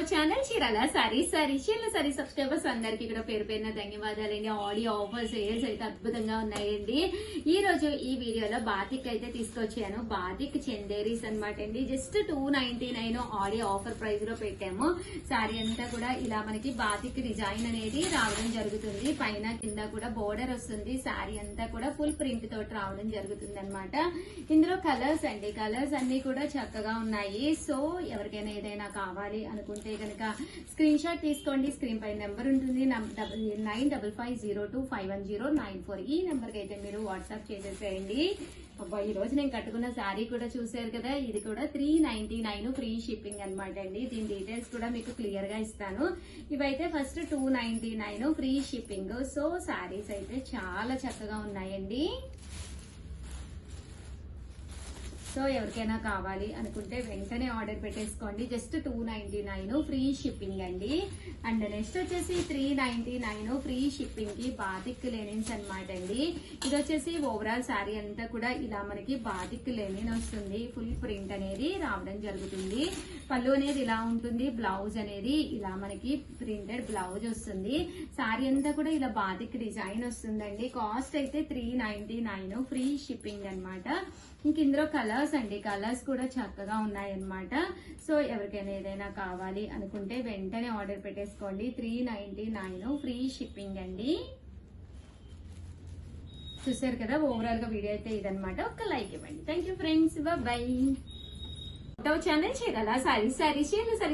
Hour channel Chirala saris subscribers అందరికి కూడా పేరు పేరున ధన్యవాదాలండి. ఆడియో ఆఫర్ సేల్స్ అయితే అద్భుతంగా ఉన్నాయండి. ఈ రోజు ఈ వీడియోలో బాతిక్ అయితే తీసుకొచ్చాను. బాతిక్ చందేరీస్ అనమాట అండి. జస్ట్ 299 ఆడియో ఆఫర్ ప్రైస్ లో పెట్టాము. సారీ అంతా కూడా ఇలా మనకి బాతిక్ డిజైన్ అనేది రావడం జరుగుతుంది. పైన కింద కూడా బోర్డర్ వస్తుంది. సారీ అంతా కూడా ఫుల్ ప్రింట్ తోటి రావడం జరుగుతుంది అనమాట. ఇందులో కలర్స్ అండి, కలర్స్ అన్ని కూడా చక్కగా ఉన్నాయి. సో ఎవరికైనా ఏదైనా కావాలి అనుకుంటే కనుక స్క్రీన్ షాట్ తీసుకోండి. స్క్రీన్ పై నెంబర్ ఉంటుంది 9550251094. ఈ నెంబర్ కి అయితే మీరు వాట్సాప్ చేసేసేయండి. అబ్బా ఈ రోజు నేను కట్టుకున్న శారీ కూడా చూసారు కదా, ఇది కూడా 399 ఫ్రీ షిప్పింగ్ అనమాట అండి. దీని డీటెయిల్స్ కూడా మీకు క్లియర్ గా ఇస్తాను. ఇవైతే first 299 free shipping. So saris అయితే చాలా చక్కగా ఉన్నాయండి. సో ఎవరికైనా కావాలి అనుకుంటే వెంటనే ఆర్డర్ పెట్టేసుకోండి. జస్ట్ 299 ఫ్రీ షిప్పింగ్ అండి. అండ్ నెక్స్ట్ వచ్చేసి 399 ఫ్రీ షిప్పింగ్ కి బాతిక్ లెనిన్స్ అనమాట అండి. ఇది వచ్చేసి ఓవరాల్ శారీ అంతా కూడా ఇలా మనకి బాతిక్ లెనిన్ వస్తుంది. ఫుల్ ప్రింట్ అనేది రావడం జరుగుతుంది. పళ్ళు అనేది ఇలా ఉంటుంది. బ్లౌజ్ అనేది ఇలా మనకి ప్రింటెడ్ బ్లౌజ్ వస్తుంది. శారీ అంతా కూడా ఇలా బాతిక్ డిజైన్ వస్తుందండి. కాస్ట్ అయితే 399 ఫ్రీ షిప్పింగ్ అనమాట. ఇంక ఇందులో కలర్స్ అండి, కలర్స్ కూడా చక్కగా ఉన్నాయన్నమాట. సో ఎవరికైనా ఏదైనా కావాలి అనుకుంటే వెంటనే ఆర్డర్ పెట్టేసుకోండి. 399 ఫ్రీ షిప్పింగ్ అండి. చూసారు కదా ఓవరాల్ గా వీడియో అయితే ఇదనమాట. ఒక లైక్ ఇవ్వండి. Thank you friends, by. Channel Chirala saris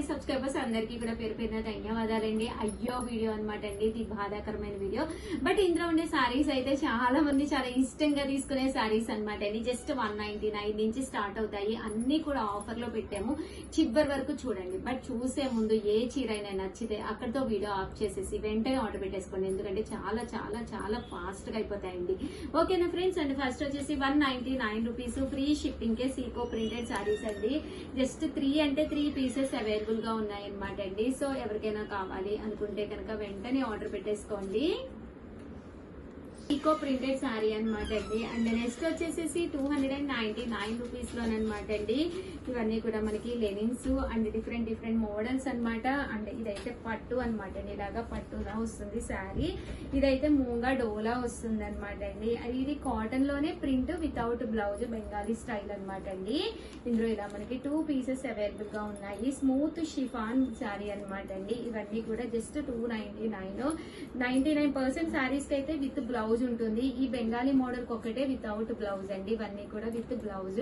subscribers అందరికి కూడా పేరు పేరున ధన్యవాదాలండి. అయ్యో వీడియో అనమాట అండి, ఇది బాధాకరమైన వీడియో. బట్ ఇందులో ఉండే సారీస్ అయితే చాలా మంది చాలా ఇష్టంగా తీసుకునే సారీస్ అనమాట అండి. జస్ట్ 199 నుంచి స్టార్ట్ అవుతాయి. అన్ని కూడా ఆఫర్ లో పెట్టాము. చివరి వరకు చూడండి. బట్ చూసే ముందు ఏ చీర అయినా నచ్చితే అక్కడితో వీడియో ఆఫ్ చేసేసి వెంటనే ఆర్డర్ పెట్టేసుకోండి. ఎందుకంటే చాలా చాలా చాలా ఫాస్ట్ గా అయిపోతాయండి. ఓకేనా ఫ్రెండ్స్. అండ్ ఫస్ట్ వచ్చేసి 199 రూపీస్ ఫ్రీ షిప్పింగ్ కే సీకో ప్రింటెడ్ సారీస్ అండి. జస్ట్ 3 అంటే 3 పీసెస్ అవైలబుల్ గా ఉన్నాయన్నమాట అండి. సో ఎవరికైనా కావాలి అనుకుంటే కనుక వెంటనే ఆర్డర్ పెట్టేసుకోండి. ఈకో ప్రింటెడ్ సారీ అనమాట అండి. అండ్ నెక్స్ట్ వచ్చేసి 299 రూపీస్ లోనమాట అండి. ఇవన్నీ కూడా మనకి లెనిన్స్ అండ్ డిఫరెంట్ మోడల్స్ అనమాట. అండ్ ఇదైతే పట్టు అనమాట అండి. ఇలాగా పట్టులా వస్తుంది శారీ. ఇదైతే మూంగా డోలా వస్తుంది అనమాట అండి. ఇది కాటన్ లోనే print without blouse, Bengali style అనమాట అండి. ఇందులో ఇలా మనకి 2 పీసెస్ అవైలబుల్ గా ఉన్నాయి. స్మూత్ షిఫాన్ శారీ అనమాట అండి. ఇవన్నీ కూడా జస్ట్ 299. 99% శారీస్ కి అయితే విత్ బ్లౌజ్ ఉంటుంది. ఈ బెంగాలీ మోడల్ ఒకటే వితౌట్ బ్లౌజ్ అండి. ఇవన్నీ కూడా with blouse.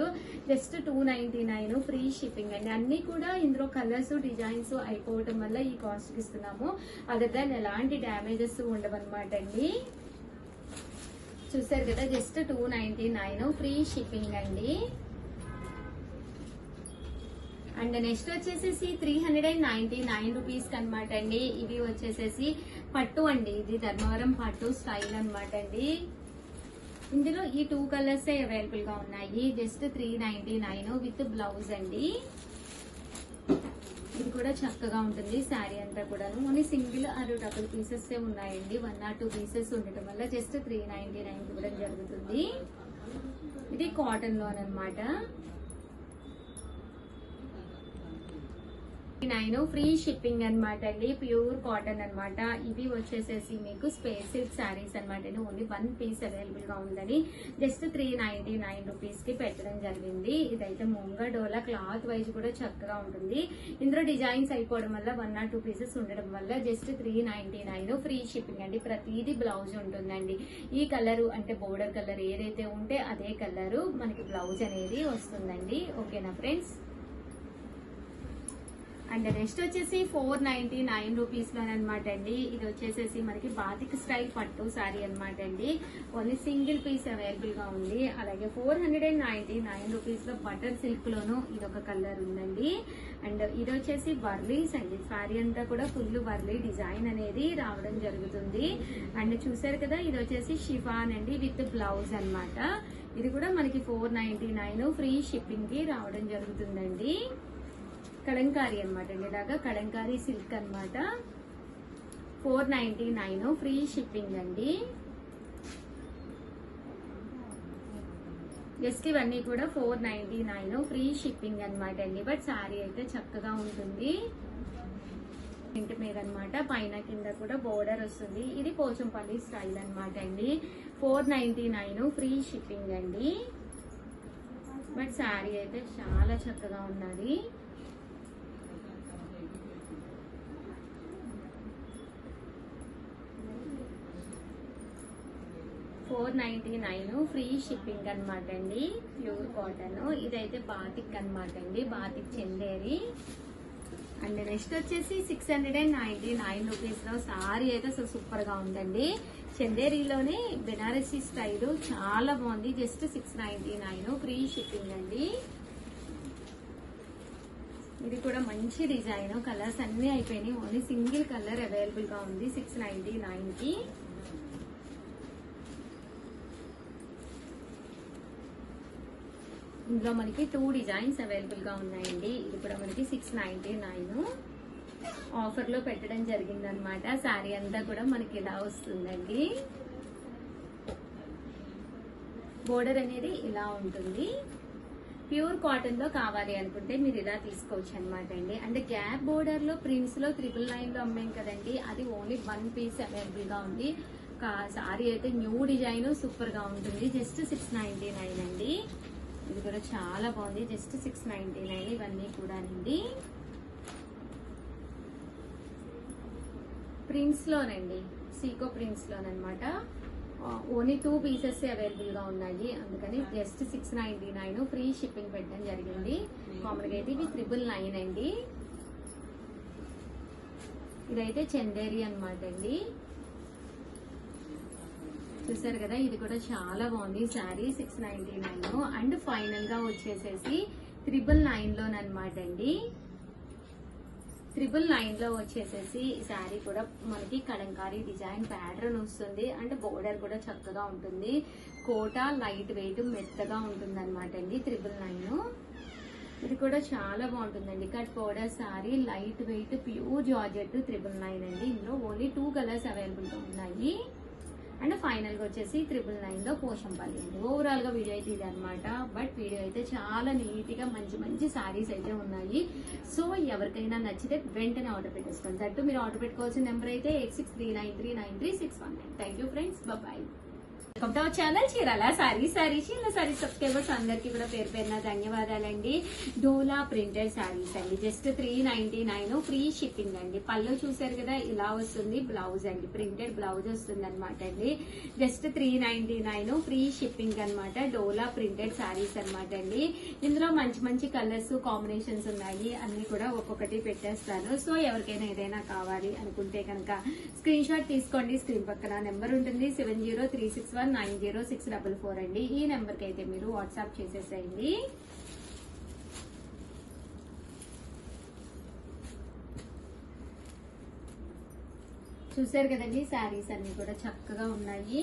Just 299 free shipping అండి. అన్ని కూడా ఇందులో కలర్స్ డిజైన్స్ అయిపోవటం వల్ల ఈ కాస్ట్ కి ఇస్తున్నాము. అదర్ దాన్ ఎలాంటి డ్యామేజెస్ ఉండవన్నమాట అండి. చూసారు కదా, జస్ట్ 299 ఫ్రీ షిప్పింగ్ అండి. అండ్ నెక్స్ట్ వచ్చేసి 399 రూపీస్ అనమాట అండి. ఇవి వచ్చేసేసి పట్టు అండి. ఇది ధర్మవరం పట్టు స్టైల్ అనమాట అండి. ఇందులో ఈ 2 కలర్స్ అవైలబుల్ గా ఉన్నాయి. జస్ట్ 399 విత్ బ్లౌజ్ అండి. ఇది కూడా చక్కగా ఉంటుంది. శారీ అంతా కూడా only single or double pieces ఉన్నాయండి. 1 or 2 పీసెస్ ఉండటం వల్ల జస్ట్ 399 ఇవ్వడం జరుగుతుంది. ఇది కాటన్ లోనమాట. 9 ఫ్రీ షిప్పింగ్ అనమాట అండి. ప్యూర్ కాటన్ అనమాట. ఇవి వచ్చేసేసి మీకు స్పేస్ సిల్క్ శారీస్ అనమాట అండి. ఓన్లీ 1 పీస్ అవైలబుల్ గా ఉందని జస్ట్ 399 రూపీస్ కి పెట్టడం జరిగింది. ఇదైతే ముంగా డోలా క్లాత్ వైజ్ కూడా చక్కగా ఉంటుంది. ఇందులో డిజైన్స్ అయిపోవడం వల్ల 1 or 2 పీసెస్ ఉండడం వల్ల జస్ట్ 399 ఫ్రీ షిప్పింగ్ అండి. ప్రతిదీ బ్లౌజ్ ఉంటుందండి. ఈ కలర్ అంటే బోర్డర్ కలర్ ఏదైతే ఉంటే అదే కలర్ మనకి బ్లౌజ్ అనేది వస్తుందండి. ఓకేనా ఫ్రెండ్స్. అండ్ నెక్స్ట్ వచ్చేసి 499 రూపీస్ లోనమాట అండి. ఇది వచ్చేసేసి మనకి బాతిక్ స్టైల్ పట్టు సారీ అనమాట అండి. ఓన్లీ సింగిల్ పీస్ అవైలబుల్ గా ఉంది. అలాగే 499 రూపీస్ లో బటర్ సిల్క్ లోను ఇదొక కలర్ ఉందండి. అండ్ ఇది వచ్చేసి వర్లీస్ అండి. సారీ అంతా కూడా ఫుల్ వర్లీ డిజైన్ అనేది రావడం జరుగుతుంది. అండ్ చూసారు కదా, ఇది వచ్చేసి షిఫాన్ అండి విత్ బ్లౌజ్ అనమాట. ఇది కూడా మనకి 499 ఫ్రీ షిప్పింగ్ కి రావడం జరుగుతుందండి. కలంకారీ అనమాట అండి. ఇలాగా కలంకారీ సిల్క్ అనమాట. 499 ఫ్రీ షిప్పింగ్ అండి. జస్ట్ ఇవన్నీ కూడా 499 ఫ్రీ షిప్పింగ్ అనమాట అండి. బట్ శారీ అయితే చక్కగా ఉంటుంది. ఇంటి మీద అనమాట, పైన కింద కూడా బోర్డర్ వస్తుంది. ఇది పోచంపల్లి స్టైల్ అనమాట అండి. 499 ఫ్రీ షిప్పింగ్ అండి. బట్ శారీ అయితే చాలా చక్కగా ఉన్నది. $499 ఫ్రీ షిప్పింగ్ అనమాట అండి. Pure cotton. ఇదైతే బాతిక్ అనమాట అండి, బాతిక్ చందేరి. అండ్ నెక్స్ట్ వచ్చేసి 699 రూపీస్ లో సారీ అయితే అసలు సూపర్ గా ఉందండి. చందేరిలోనే బెనారసీ స్టైల్ చాలా బాగుంది. జస్ట్ 699 ఫ్రీ షిప్పింగ్ అండి. ఇది కూడా మంచి డిజైన్. కలర్స్ అన్ని అయిపోయినాయి, ఓన్లీ సింగిల్ కలర్ అవైలబుల్ గా ఉంది 699 కి. ఇందులో మనకి 2 డిజైన్స్ అవైలబుల్ గా ఉన్నాయండి. ఇది కూడా మనకి 699 ఆఫర్ లో పెట్టడం జరిగింది అనమాట. శారీ అంతా కూడా మనకి ఇలా వస్తుందండి. బోర్డర్ అనేది ఇలా ఉంటుంది. ప్యూర్ కాటన్ లో కావాలి అనుకుంటే మీరు ఇలా తీసుకోవచ్చు అనమాట అండి. అంటే గ్యాప్ బోర్డర్ లో ప్రింట్స్ లో 999 లో అమ్మాం కదండి, అది ఓన్లీ 1 పీస్ అవైలబుల్ గా ఉంది. శారీ అయితే న్యూ డిజైన్ సూపర్ గా ఉంటుంది. జస్ట్ 699 అండి. ఇది కూడా చాలా బాగుంది. జస్ట్ 699 ఇవన్నీ కూడా అండి. ప్రింట్స్ లోనండి, సీకో ప్రింట్స్ లోనమాట. ఓన్లీ 2 పీసెస్ అవైలబుల్ గా ఉన్నాయి, అందుకని జస్ట్ 699 ఫ్రీ షిప్పింగ్ పెట్టడం జరిగింది. మామూలుగా అయితే ఇవి 999 అండి. ఇదైతే చందేరి అనమాట అండి. చూసారు కదా, ఇది కూడా చాలా బాగుంది శారీ. 699 అండ్ ఫైనల్ గా వచ్చేసేసి 999 లోనమాట అండి. 999 లో వచ్చేసేసి శారీ కూడా మనకి కలంకారీ డిజైన్ ప్యాటర్న్ వస్తుంది. అండ్ బోర్డర్ కూడా చక్కగా ఉంటుంది. కోట లైట్ వెయిట్ మెత్తగా ఉంటుంది అనమాట అండి 999. ఇది కూడా చాలా బాగుంటుందండి. Cut border sari, light weight pure georgette 999 అండి. ఇందులో ఓన్లీ 2 కలర్స్ అవైలబుల్ గా ఉన్నాయి. అండ్ ఫైనల్ గా వచ్చేసి 999 లో పోచంపల్లి అండి. ఓవరాల్ గా వీడియో అయితే ఇది అనమాట. బట్ వీడియో అయితే చాలా నీట్ గా మంచి మంచి శారీస్ అయితే ఉన్నాయి. సో ఎవరికైనా నచ్చితే వెంటనే ఆర్డర్ పెట్టేసుకోండి. దట్టు మీరు ఆర్డర్ పెట్టుకోవాల్సిన నెంబర్ అయితే 8639393619. Thank you friends, bye. Welcome to our channel Chirala sari subscribers అందరికీ కూడా పేరు పేరున ధన్యవాదాలండి. డోలా ప్రింటెడ్ శారీస్ అండి. జస్ట్ 399 ఫ్రీ షిప్పింగ్ అండి. పళ్ళు చూసారు కదా, ఇలా వస్తుంది. బ్లౌజ్ అండి, ప్రింటెడ్ బ్లౌజ్ వస్తుంది అనమాట అండి. జస్ట్ 399 ఫ్రీ షిప్పింగ్ అనమాట. డోలా ప్రింటెడ్ శారీస్ అనమాట అండి. ఇందులో మంచి మంచి కలర్స్ కాంబినేషన్స్ ఉన్నాయి. అన్ని కూడా ఒక్కొక్కటి పెట్టేస్తాను. సో ఎవరికైనా ఏదైనా కావాలి అనుకుంటే కనుక స్క్రీన్ షాట్ తీసుకోండి. స్క్రీన్ పక్కన నెంబర్ ఉంటుంది 7036190644 అండి. ఈ నెంబర్ కి అయితే మీరు వాట్సాప్ చేసేసేయండి. చూసారు కదండి, శారీస్ అన్ని కూడా చక్కగా ఉన్నాయి.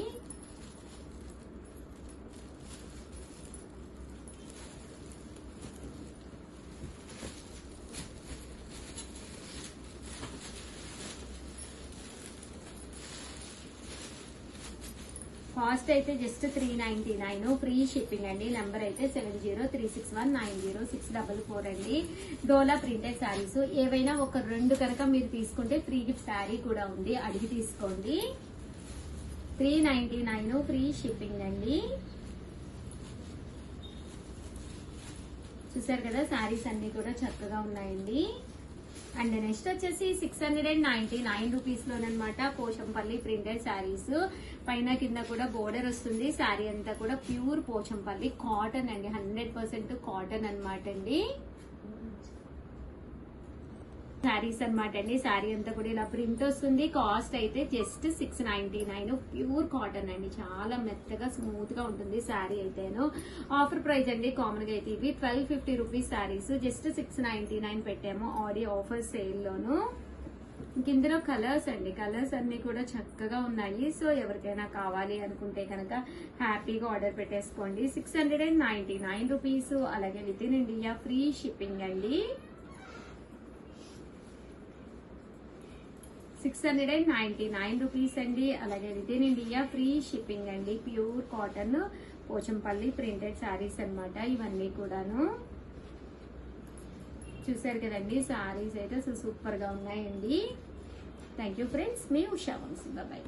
కాస్ట్ అయితే జస్ట్ 399 ఫ్రీ షిప్పింగ్ అండి. నెంబర్ అయితే 7036190644 అండి. డోలా ప్రింటెడ్ శారీస్ ఏవైనా ఒక 2 కనుక మీరు తీసుకుంటే ఫ్రీ గిఫ్ట్ శారీ కూడా ఉంది, అడిగి తీసుకోండి. 399 ఫ్రీ షిప్పింగ్ అండి. చూసారు కదా, శారీస్ అన్ని కూడా చక్కగా ఉన్నాయండి. అండ్ నెక్స్ట్ వచ్చేసి 699 రూపీస్ లోనమాట పోచంపల్లి ప్రింటెడ్ శారీస్. పైన కింద కూడా బోర్డర్ వస్తుంది. శారీ అంతా కూడా ప్యూర్ పోచంపల్లి కాటన్ అండి, 100% కాటన్ అనమాట అండి. శారీస్ అనమాట అండి. శారీ అంతా కూడా ఇలా ప్రింట్ వస్తుంది. కాస్ట్ అయితే జస్ట్ 699 ప్యూర్ కాటన్ అండి. చాలా మెత్తగా స్మూత్ గా ఉంటుంది శారీ అయితేను. ఆఫర్ ప్రైస్ అండి. కామన్ గా అయితే ఇవి 1250 రూపీస్ శారీస్ జస్ట్ 699 పెట్టాము ఆడి ఆఫర్ సేల్ లోను. ఇందులో కలర్స్ అండి, కలర్స్ అన్ని కూడా చక్కగా ఉన్నాయి. సో ఎవరికైనా కావాలి అనుకుంటే కనుక హ్యాపీగా ఆర్డర్ పెట్టేసుకోండి. 699 రూపీస్. అలాగే within India free shipping అండి. 699 రూపీస్ అండి. అలాగే within India free shipping అండి. Pure cotton Pochampally printed saris అనమాట ఇవన్నీ కూడాను. చూసారు కదండి సారీస్ అయితే అసలు సూపర్గా ఉన్నాయండి. థ్యాంక్ యూ ఫ్రెండ్స్, మీ ఉషా వంశీ. బాయ్.